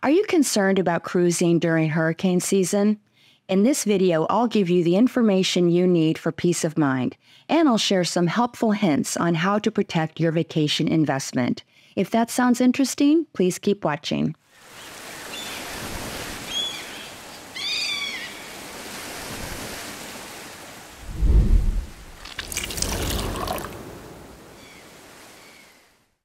Are you concerned about cruising during hurricane season? In this video, I'll give you the information you need for peace of mind, and I'll share some helpful hints on how to protect your vacation investment. If that sounds interesting, please keep watching.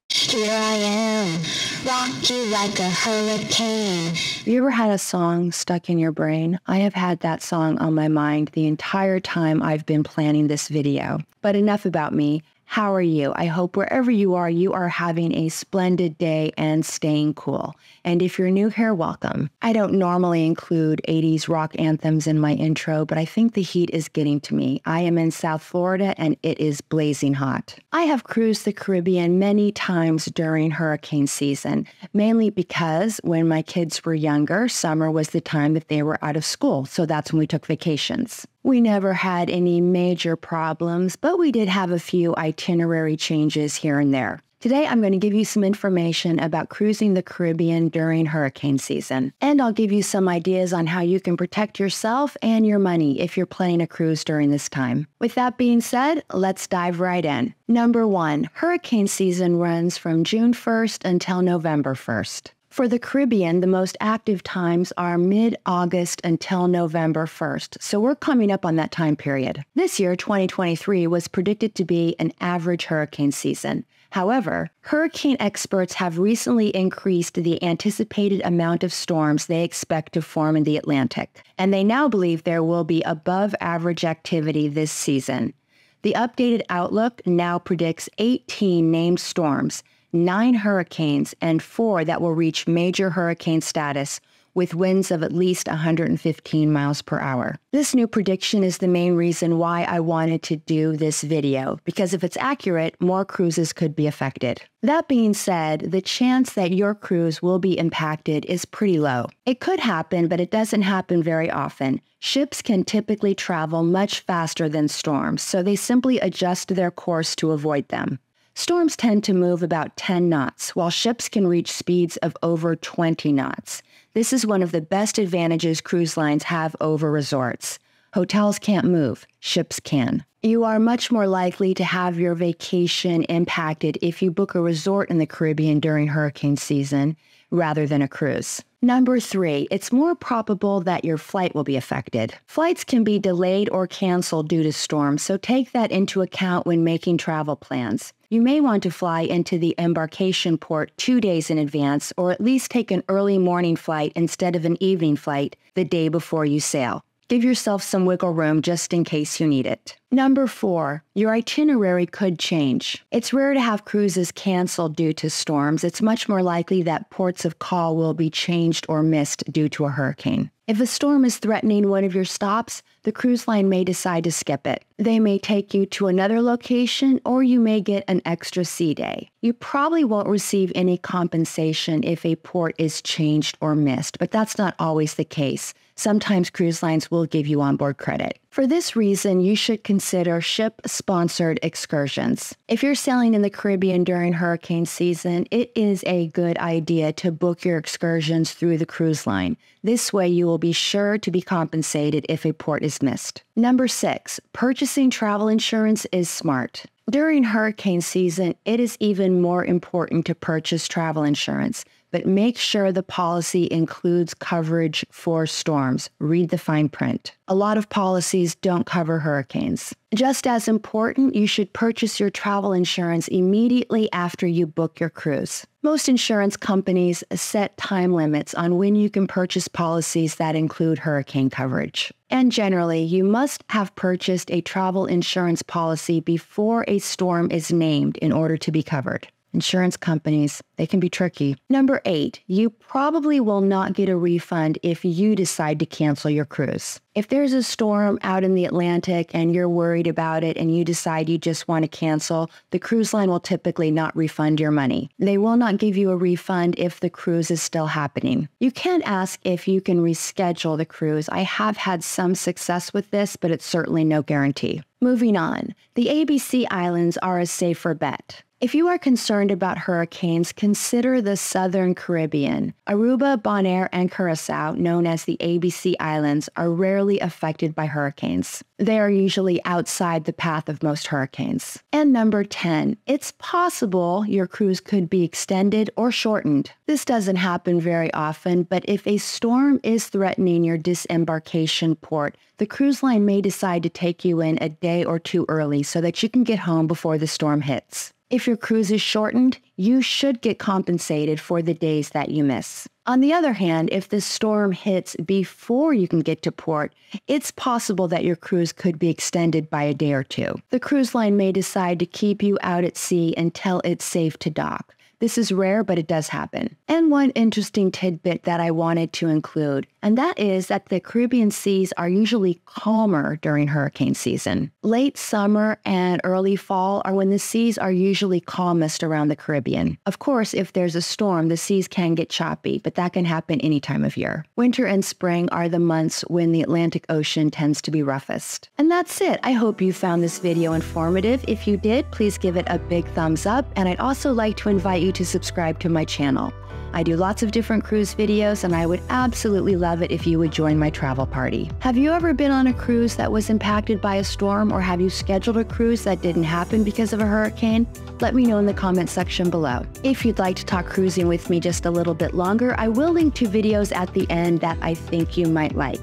Here I am, rock you like a hurricane. Have you ever had a song stuck in your brain? I have had that song on my mind the entire time I've been planning this video. But enough about me. How are you? I hope wherever you are having a splendid day and staying cool. And if you're new here, welcome. I don't normally include 80s rock anthems in my intro, but I think the heat is getting to me. I am in South Florida and it is blazing hot. I have cruised the Caribbean many times during hurricane season, mainly because when my kids were younger, summer was the time that they were out of school, so that's when we took vacations. We never had any major problems, but we did have a few itinerary changes here and there. Today, I'm going to give you some information about cruising the Caribbean during hurricane season, and I'll give you some ideas on how you can protect yourself and your money if you're planning a cruise during this time. With that being said, let's dive right in. Number 1, hurricane season runs from June 1st until November 1st. For the Caribbean, the most active times are mid-August until November 1st, so we're coming up on that time period. This year, 2023, was predicted to be an average hurricane season. However, hurricane experts have recently increased the anticipated amount of storms they expect to form in the Atlantic, and they now believe there will be above-average activity this season. The updated outlook now predicts 18 named storms, 9 hurricanes, and 4 that will reach major hurricane status with winds of at least 115 miles per hour. This new prediction is the main reason why I wanted to do this video, because if it's accurate, more cruises could be affected. That being said, the chance that your cruise will be impacted is pretty low. It could happen, but it doesn't happen very often. Ships can typically travel much faster than storms, so they simply adjust their course to avoid them. Storms tend to move about 10 knots, while ships can reach speeds of over 20 knots. This is one of the best advantages cruise lines have over resorts. Hotels can't move, ships can. You are much more likely to have your vacation impacted if you book a resort in the Caribbean during hurricane season rather than a cruise. Number 3, it's more probable that your flight will be affected. Flights can be delayed or canceled due to storms, so take that into account when making travel plans. You may want to fly into the embarkation port 2 days in advance, or at least take an early morning flight instead of an evening flight the day before you sail. Give yourself some wiggle room just in case you need it. Number 4, your itinerary could change. It's rare to have cruises canceled due to storms. It's much more likely that ports of call will be changed or missed due to a hurricane. If a storm is threatening one of your stops, the cruise line may decide to skip it. They may take you to another location, or you may get an extra sea day. You probably won't receive any compensation if a port is changed or missed, but that's not always the case. Sometimes cruise lines will give you onboard credit. For this reason, you should consider ship-sponsored excursions. If you're sailing in the Caribbean during hurricane season, it is a good idea to book your excursions through the cruise line. This way, you will be sure to be compensated if a port is missed. Number 6, purchasing travel insurance is smart. During hurricane season, it is even more important to purchase travel insurance, but make sure the policy includes coverage for storms. Read the fine print. A lot of policies don't cover hurricanes. Just as important, you should purchase your travel insurance immediately after you book your cruise. Most insurance companies set time limits on when you can purchase policies that include hurricane coverage. And generally, you must have purchased a travel insurance policy before a storm is named in order to be covered. Insurance companies, they can be tricky. Number 8, you probably will not get a refund if you decide to cancel your cruise. If there's a storm out in the Atlantic and you're worried about it and you decide you just want to cancel, the cruise line will typically not refund your money. They will not give you a refund if the cruise is still happening. You can ask if you can reschedule the cruise. I have had some success with this, but it's certainly no guarantee. Moving on, the ABC Islands are a safer bet. If you are concerned about hurricanes, consider the Southern Caribbean. Aruba, Bonaire, and Curacao, known as the ABC Islands, are rarely affected by hurricanes. They are usually outside the path of most hurricanes. And number 10, it's possible your cruise could be extended or shortened. This doesn't happen very often, but if a storm is threatening your disembarkation port, the cruise line may decide to take you in a day or two early so that you can get home before the storm hits. If your cruise is shortened, you should get compensated for the days that you miss. On the other hand, if the storm hits before you can get to port, it's possible that your cruise could be extended by a day or two. The cruise line may decide to keep you out at sea until it's safe to dock. This is rare, but it does happen. And one interesting tidbit that I wanted to include, and that is that the Caribbean seas are usually calmer during hurricane season. Late summer and early fall are when the seas are usually calmest around the Caribbean. Of course, if there's a storm, the seas can get choppy, but that can happen any time of year. Winter and spring are the months when the Atlantic Ocean tends to be roughest. And that's it. I hope you found this video informative. If you did, please give it a big thumbs up, and I'd also like to invite you to subscribe to my channel. I do lots of different cruise videos, and I would absolutely love it if you would join my travel party. Have you ever been on a cruise that was impacted by a storm, or have you scheduled a cruise that didn't happen because of a hurricane? Let me know in the comment section below. If you'd like to talk cruising with me just a little bit longer, I will link to videos at the end that I think you might like.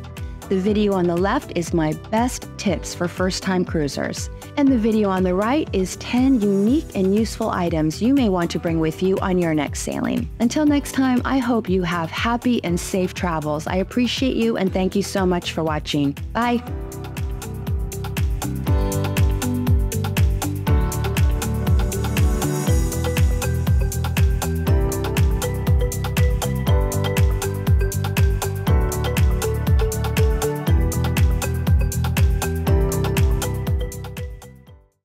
The video on the left is my best tips for first-time cruisers, and the video on the right is 10 unique and useful items you may want to bring with you on your next sailing. Until next time, I hope you have happy and safe travels. I appreciate you and thank you so much for watching. Bye!